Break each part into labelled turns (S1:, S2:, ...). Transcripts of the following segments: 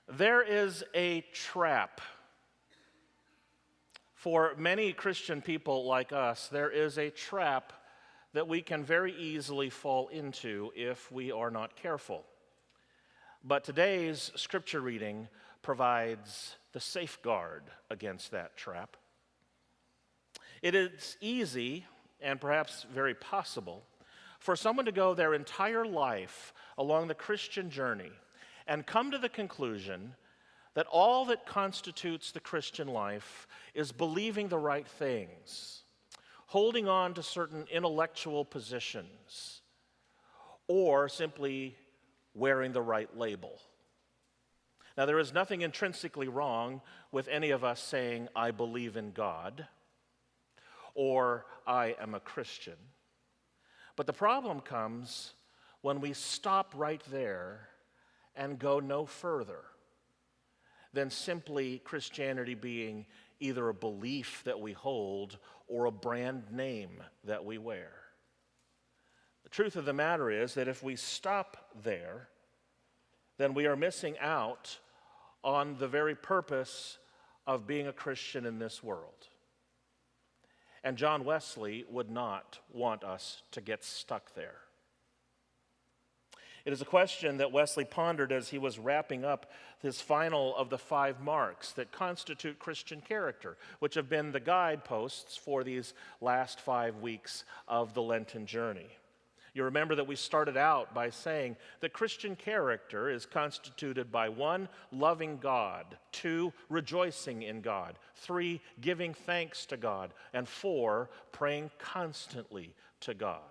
S1: There is a trap. For many Christian people like us, there is a trap that we can very easily fall into if we are not careful. But today's scripture reading provides the safeguard against that trap. It is easy, and perhaps very possible, for someone to go their entire life along the Christian journey and come to the conclusion that all that constitutes the Christian life is believing the right things, holding on to certain intellectual positions, or simply wearing the right label. Now, there is nothing intrinsically wrong with any of us saying, "I believe in God," or "I am a Christian." But the problem comes when we stop right there and go no further than simply Christianity being either a belief that we hold or a brand name that we wear. The truth of the matter is that if we stop there, then we are missing out on the very purpose of being a Christian in this world. And John Wesley would not want us to get stuck there. It is a question that Wesley pondered as he was wrapping up his final of the 5 marks that constitute Christian character, which have been the guideposts for these last 5 weeks of the Lenten journey. You remember that we started out by saying that Christian character is constituted by 1, loving God, 2, rejoicing in God, 3, giving thanks to God, and 4, praying constantly to God.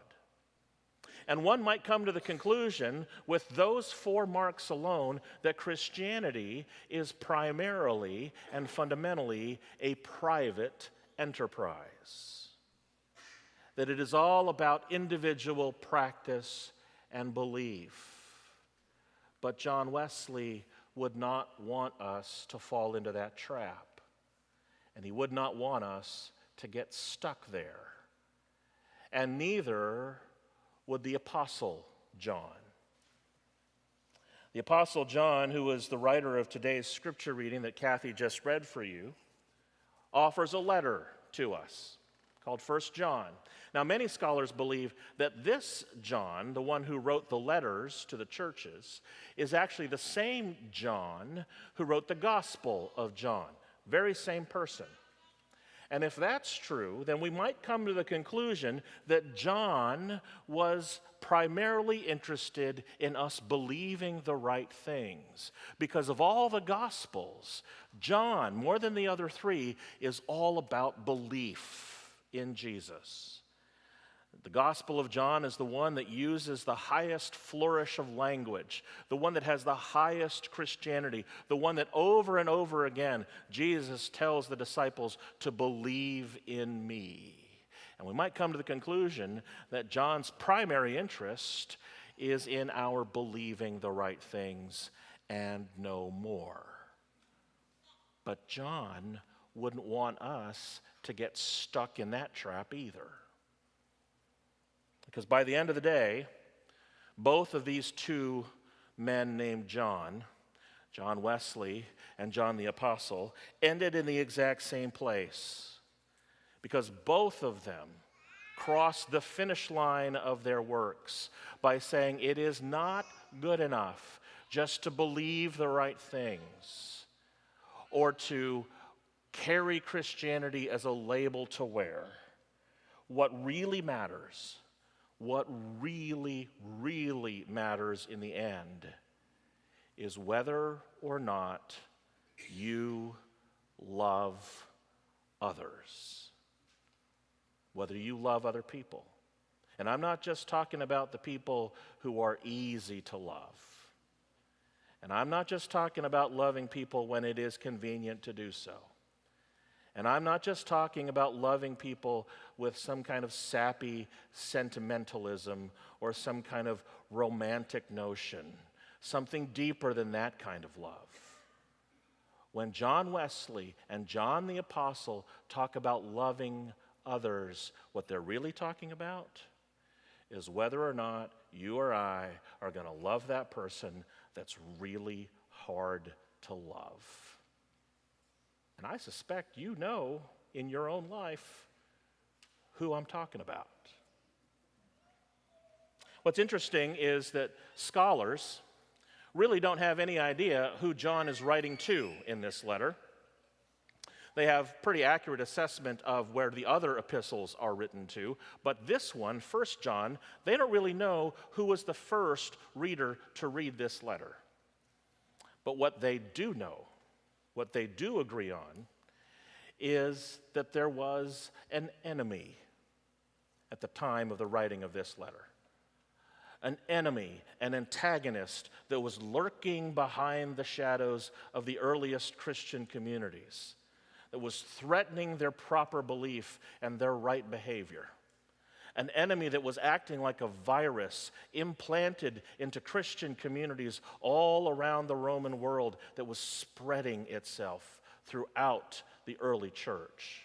S1: And one might come to the conclusion with those 4 marks alone that Christianity is primarily and fundamentally a private enterprise. That it is all about individual practice and belief. But John Wesley would not want us to fall into that trap. And he would not want us to get stuck there. And neither would the Apostle John. The Apostle John, who is the writer of today's scripture reading that Kathy just read for you, offers a letter to us called 1 John. Now, many scholars believe that this John, the one who wrote the letters to the churches, is actually the same John who wrote the Gospel of John. Very same person. And if that's true, then we might come to the conclusion that John was primarily interested in us believing the right things. Because of all the Gospels, John, more than the other 3, is all about belief in Jesus. The Gospel of John is the one that uses the highest flourish of language, the one that has the highest Christianity, the one that over and over again Jesus tells the disciples to believe in me. And we might come to the conclusion that John's primary interest is in our believing the right things and no more. But John wouldn't want us to get stuck in that trap either. Because by the end of the day, both of these 2 men named John, John Wesley and John the Apostle, ended in the exact same place. Because both of them crossed the finish line of their works by saying it is not good enough just to believe the right things or to carry Christianity as a label to wear. What really matters in the end is whether or not you love others. Whether you love other people. And I'm not just talking about the people who are easy to love. And I'm not just talking about loving people when it is convenient to do so. And I'm not just talking about loving people with some kind of sappy sentimentalism or some kind of romantic notion, something deeper than that kind of love. When John Wesley and John the Apostle talk about loving others, what they're really talking about is whether or not you or I are going to love that person that's really hard to love. And I suspect you know in your own life who I'm talking about. What's interesting is that scholars really don't have any idea who John is writing to in this letter. They have pretty accurate assessment of where the other epistles are written to, but this one, 1 John, they don't really know who was the first reader to read this letter. But what they do know, what they do agree on, is that there was an enemy at the time of the writing of this letter. An enemy, an antagonist that was lurking behind the shadows of the earliest Christian communities, that was threatening their proper belief and their right behavior. An enemy that was acting like a virus implanted into Christian communities all around the Roman world that was spreading itself throughout the early church.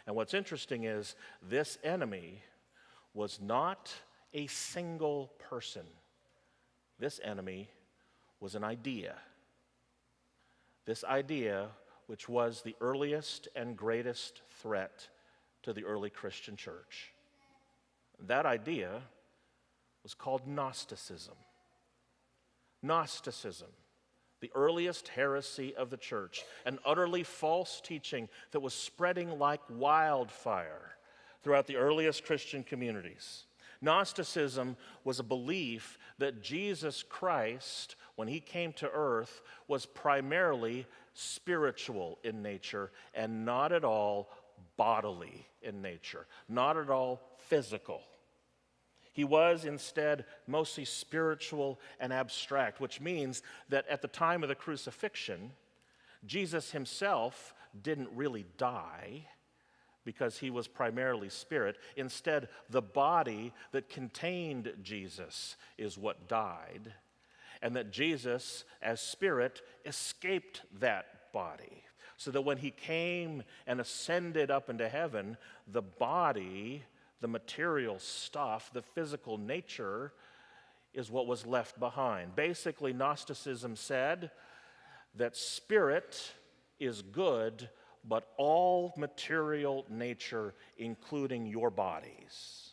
S1: And what's interesting is this enemy was not a single person. This enemy was an idea. This idea, which was the earliest and greatest threat to the early Christian church. That idea was called Gnosticism. Gnosticism, the earliest heresy of the church, an utterly false teaching that was spreading like wildfire throughout the earliest Christian communities. Gnosticism was a belief that Jesus Christ, when he came to earth, was primarily spiritual in nature and not at all bodily in nature, not at all physical. He was instead mostly spiritual and abstract, which means that at the time of the crucifixion, Jesus himself didn't really die because he was primarily spirit. Instead, the body that contained Jesus is what died, and that Jesus, as spirit, escaped that body. So that when he came and ascended up into heaven, the body, the material stuff, the physical nature, is what was left behind. Basically, Gnosticism said that spirit is good, but all material nature, including your bodies,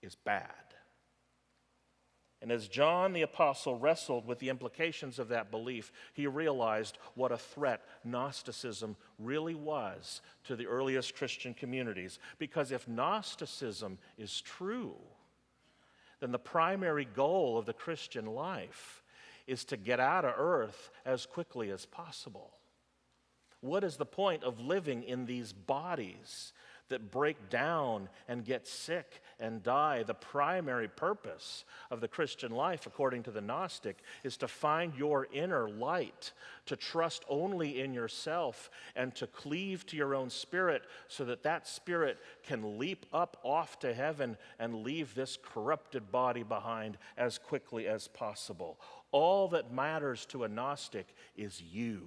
S1: is bad. And as John the Apostle wrestled with the implications of that belief, he realized what a threat Gnosticism really was to the earliest Christian communities. Because if Gnosticism is true, then the primary goal of the Christian life is to get out of earth as quickly as possible. What is the point of living in these bodies that break down and get sick and die? The primary purpose of the Christian life, according to the Gnostic, is to find your inner light, to trust only in yourself, and to cleave to your own spirit so that that spirit can leap up off to heaven and leave this corrupted body behind as quickly as possible. All that matters to a Gnostic is you,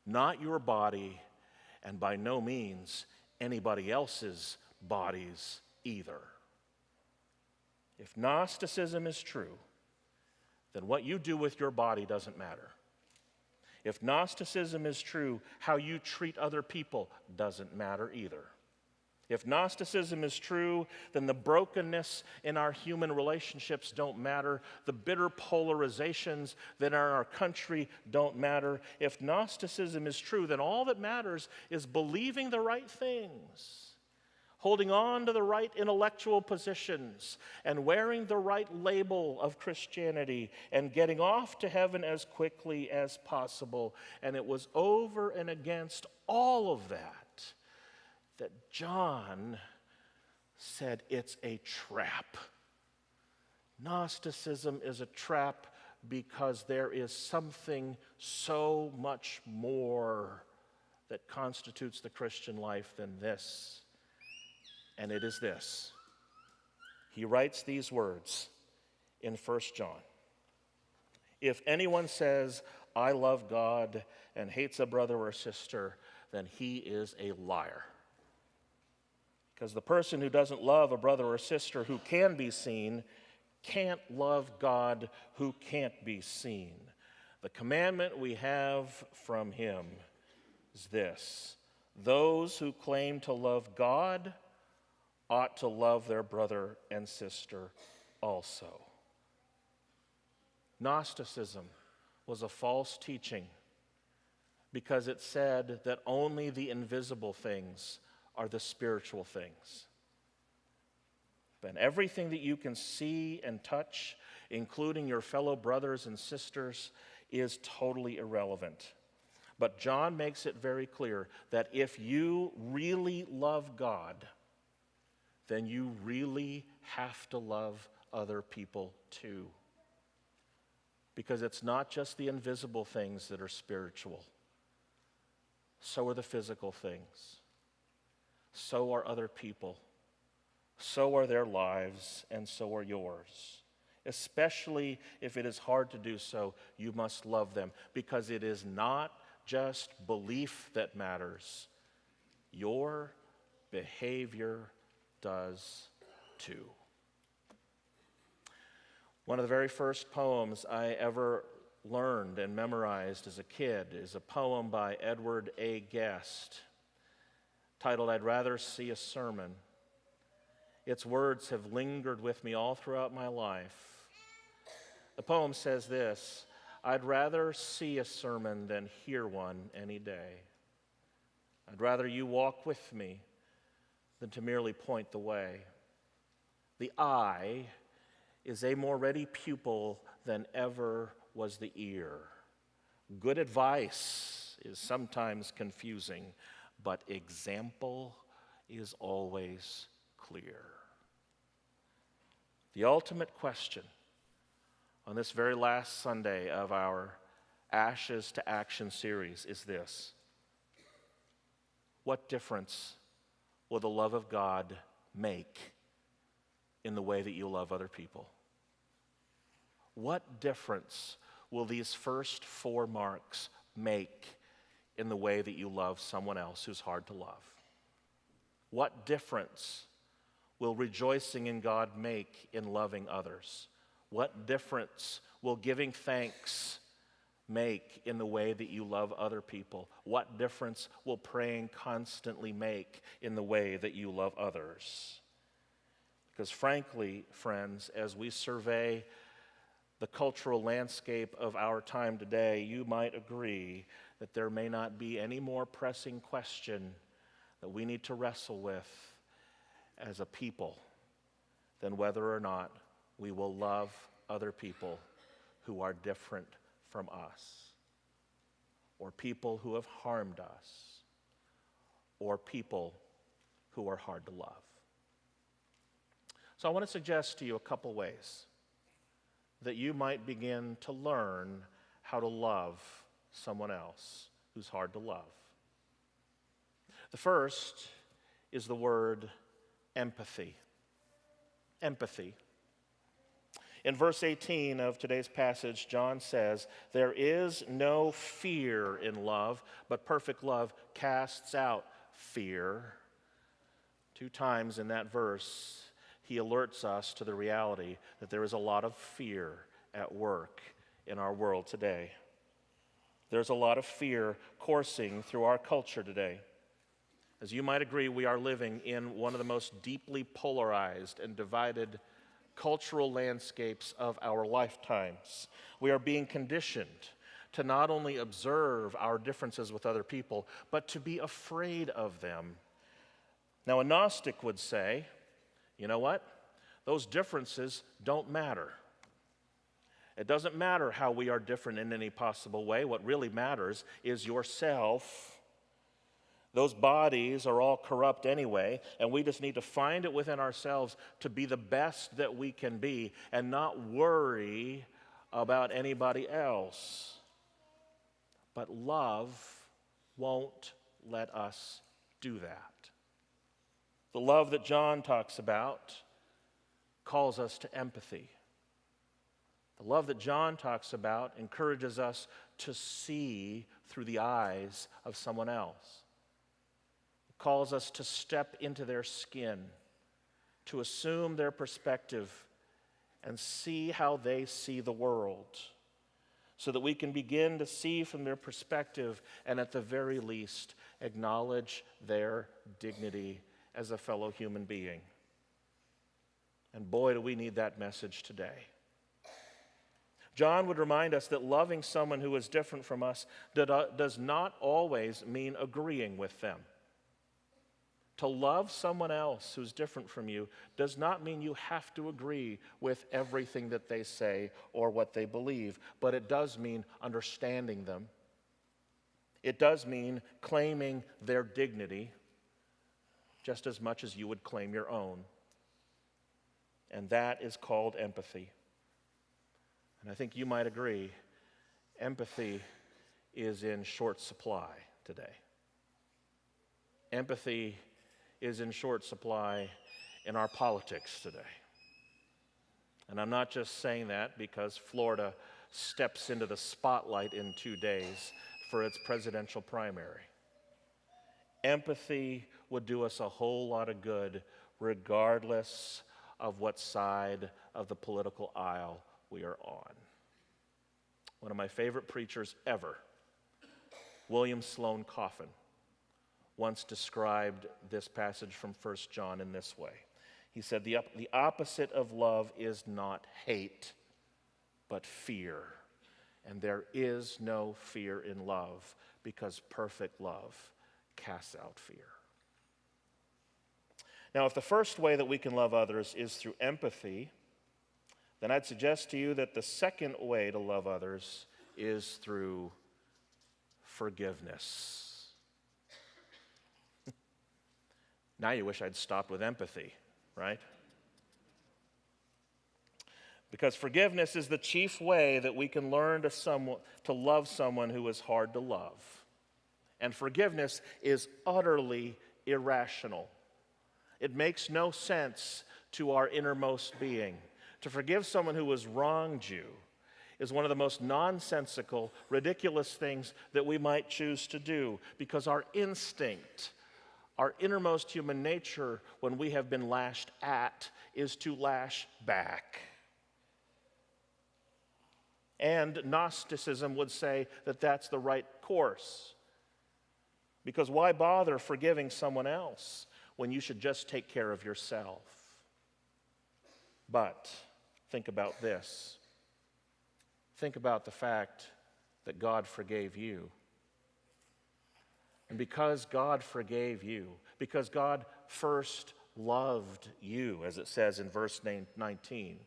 S1: not your body, and by no means anybody else's bodies either. If Gnosticism is true, then what you do with your body doesn't matter. If Gnosticism is true, how you treat other people doesn't matter either. If Gnosticism is true, then the brokenness in our human relationships don't matter. The bitter polarizations that are in our country don't matter. If Gnosticism is true, then all that matters is believing the right things, holding on to the right intellectual positions, and wearing the right label of Christianity, and getting off to heaven as quickly as possible. And it was over and against all of that John said it's a trap. Gnosticism is a trap because there is something so much more that constitutes the Christian life than this. And it is this. He writes these words in 1 John. If anyone says, I love God, and hates a brother or sister, then he is a liar. Because the person who doesn't love a brother or sister who can be seen can't love God who can't be seen. The commandment we have from him is this: those who claim to love God ought to love their brother and sister also. Gnosticism was a false teaching because it said that only the invisible things are the spiritual things. And everything that you can see and touch, including your fellow brothers and sisters, is totally irrelevant. But John makes it very clear that if you really love God, then you really have to love other people too. Because it's not just the invisible things that are spiritual. So are the physical things. So are other people. So are their lives, and so are yours. Especially if it is hard to do so, you must love them, because it is not just belief that matters. Your behavior does too. One of the very first poems I ever learned and memorized as a kid is a poem by Edward A. Guest titled, "I'd Rather See a Sermon." Its words have lingered with me all throughout my life. The poem says this: "I'd rather see a sermon than hear one any day. I'd rather you walk with me than to merely point the way. The eye is a more ready pupil than ever was the ear. Good advice is sometimes confusing, but example is always clear." The ultimate question on this very last Sunday of our Ashes to Action series is this: what difference will the love of God make in the way that you love other people? What difference will these first 4 marks make in the way that you love someone else who's hard to love? What difference will rejoicing in God make in loving others? What difference will giving thanks make in the way that you love other people? What difference will praying constantly make in the way that you love others? Because frankly, friends, as we survey the cultural landscape of our time today, you might agree that there may not be any more pressing question that we need to wrestle with as a people than whether or not we will love other people who are different from us, or people who have harmed us, or people who are hard to love. So I want to suggest to you a couple ways that you might begin to learn how to love someone else who's hard to love. The first is the word empathy. Empathy. In verse 18 of today's passage, John says, "There is no fear in love, but perfect love casts out fear." 2 times in that verse, he alerts us to the reality that there is a lot of fear at work in our world today. There's a lot of fear coursing through our culture today. As you might agree, we are living in one of the most deeply polarized and divided cultural landscapes of our lifetimes. We are being conditioned to not only observe our differences with other people, but to be afraid of them. Now, a Gnostic would say, you know what? Those differences don't matter. It doesn't matter how we are different in any possible way. What really matters is yourself. Those bodies are all corrupt anyway, and we just need to find it within ourselves to be the best that we can be and not worry about anybody else. But love won't let us do that. The love that John talks about calls us to empathy. The love that John talks about encourages us to see through the eyes of someone else. Calls us to step into their skin, to assume their perspective, and see how they see the world. so that we can begin to see from their perspective and at the very least acknowledge their dignity as a fellow human being. And boy, do we need that message today. John would remind us that loving someone who is different from us does not always mean agreeing with them. To love someone else who's different from you does not mean you have to agree with everything that they say or what they believe, but it does mean understanding them. It does mean claiming their dignity just as much as you would claim your own. And that is called empathy. And I think you might agree, empathy is in short supply today. Empathy is in short supply in our politics today. And I'm not just saying that because Florida steps into the spotlight in 2 days for its presidential primary. Empathy would do us a whole lot of good regardless of what side of the political aisle we are on. One of my favorite preachers ever, William Sloane Coffin, once described this passage from 1 John in this way. He said, the opposite of love is not hate, but fear. And there is no fear in love, because perfect love casts out fear. Now, if the first way that we can love others is through empathy, then I'd suggest to you that the second way to love others is through forgiveness. Now you wish I'd stopped with empathy, right? Because forgiveness is the chief way that we can learn to love someone who is hard to love. And forgiveness is utterly irrational. It makes no sense to our innermost being. To forgive someone who has wronged you is one of the most nonsensical, ridiculous things that we might choose to do, because our instinct, our innermost human nature, when we have been lashed at, is to lash back. And Gnosticism would say that that's the right course. Because why bother forgiving someone else when you should just take care of yourself? But think about this. Think about the fact that God forgave you. And because God forgave you, because God first loved you, as it says in verse 19,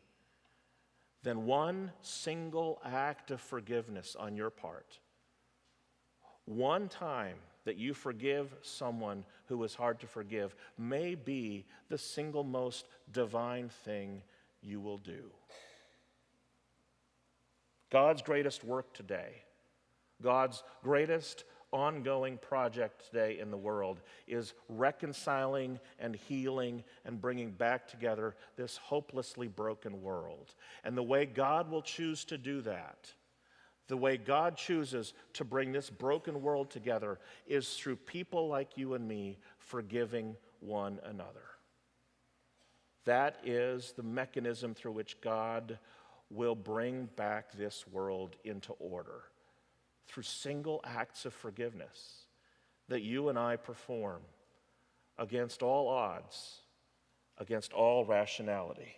S1: then one single act of forgiveness on your part, one time that you forgive someone who is hard to forgive, may be the single most divine thing you will do. God's greatest work today, God's greatest ongoing project today in the world, is reconciling and healing and bringing back together this hopelessly broken world. And the way God will choose to do that, the way God chooses to bring this broken world together, is through people like you and me forgiving one another. That is the mechanism through which God will bring back this world into order, through single acts of forgiveness that you and I perform against all odds, against all rationality.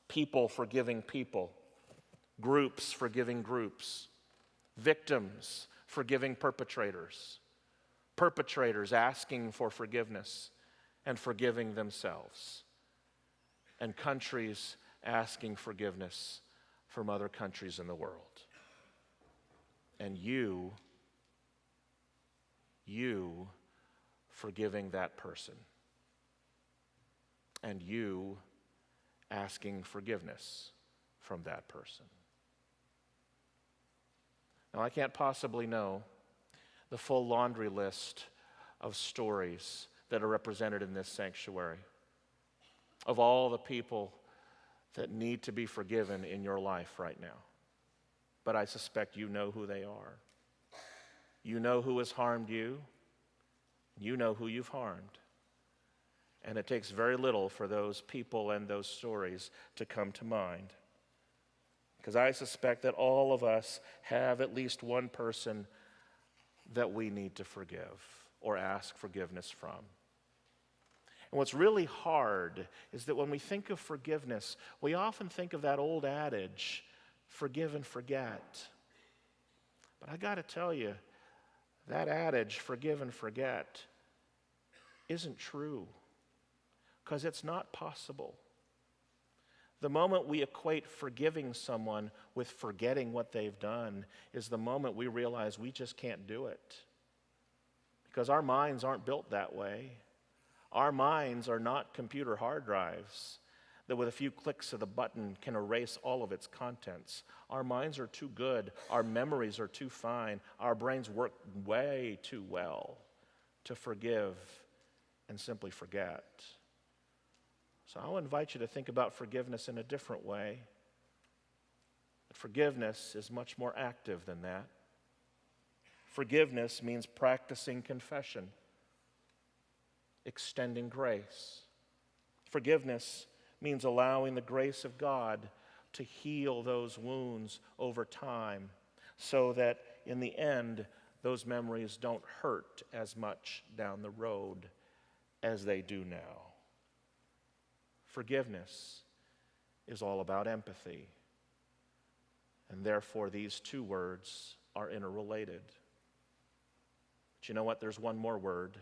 S1: People forgiving people, groups forgiving groups, victims forgiving perpetrators, perpetrators asking for forgiveness and forgiving themselves, and countries asking forgiveness from other countries in the world. And you forgiving that person, and you asking forgiveness from that person. Now, I can't possibly know the full laundry list of stories that are represented in this sanctuary, of all the people that need to be forgiven in your life right now. But I suspect you know who they are. You know who has harmed you. You know who you've harmed. And it takes very little for those people and those stories to come to mind. Because I suspect that all of us have at least one person that we need to forgive or ask forgiveness from. And what's really hard is that when we think of forgiveness, we often think of that old adage, forgive and forget. But I got to tell you, that adage, forgive and forget, isn't true, because it's not possible. The moment we equate forgiving someone with forgetting what they've done is the moment we realize we just can't do it, because our minds aren't built that way. Our minds are not computer hard drives that with a few clicks of the button can erase all of its contents. Our minds are too good. Our memories are too fine. Our brains work way too well to forgive and simply forget. So I'll invite you to think about forgiveness in a different way. But forgiveness is much more active than that. Forgiveness means practicing confession, extending grace. Forgiveness means allowing the grace of God to heal those wounds over time so that in the end, those memories don't hurt as much down the road as they do now. Forgiveness is all about empathy, and therefore these two words are interrelated. But you know what? There's one more word.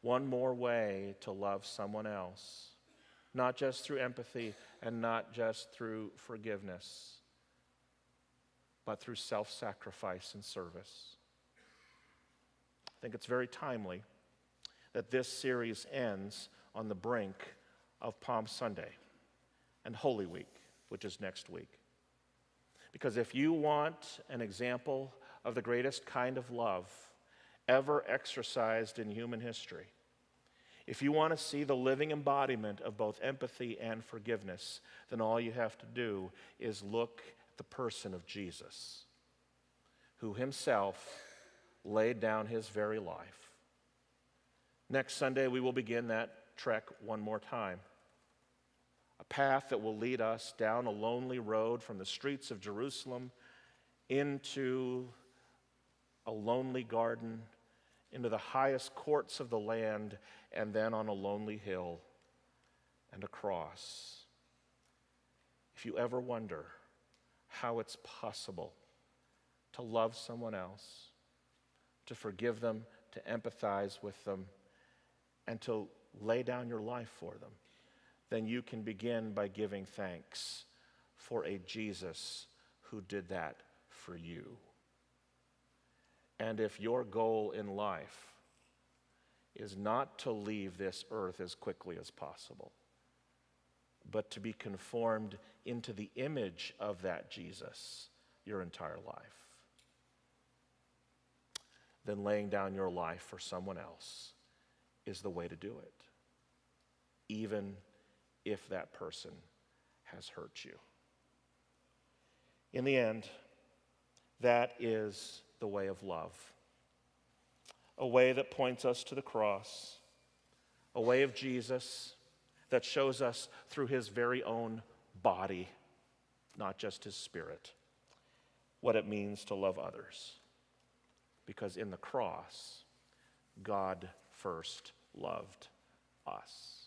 S1: One more way to love someone else, not just through empathy and not just through forgiveness, but through self-sacrifice and service. I think it's very timely that this series ends on the brink of Palm Sunday and Holy Week, which is next week. Because if you want an example of the greatest kind of love ever exercised in human history, if you want to see the living embodiment of both empathy and forgiveness, then all you have to do is look at the person of Jesus, who himself laid down his very life. Next Sunday, we will begin that trek one more time. A path that will lead us down a lonely road from the streets of Jerusalem into a lonely garden, into the highest courts of the land, and then on a lonely hill and a cross. If you ever wonder how it's possible to love someone else, to forgive them, to empathize with them, and to lay down your life for them, then you can begin by giving thanks for a Jesus who did that for you. And if your goal in life is not to leave this earth as quickly as possible, but to be conformed into the image of that Jesus your entire life, then laying down your life for someone else is the way to do it, even if that person has hurt you. In the end, that is the way of love. A way that points us to the cross. A way of Jesus that shows us through his very own body, not just his spirit, what it means to love others. Because in the cross, God first loved us.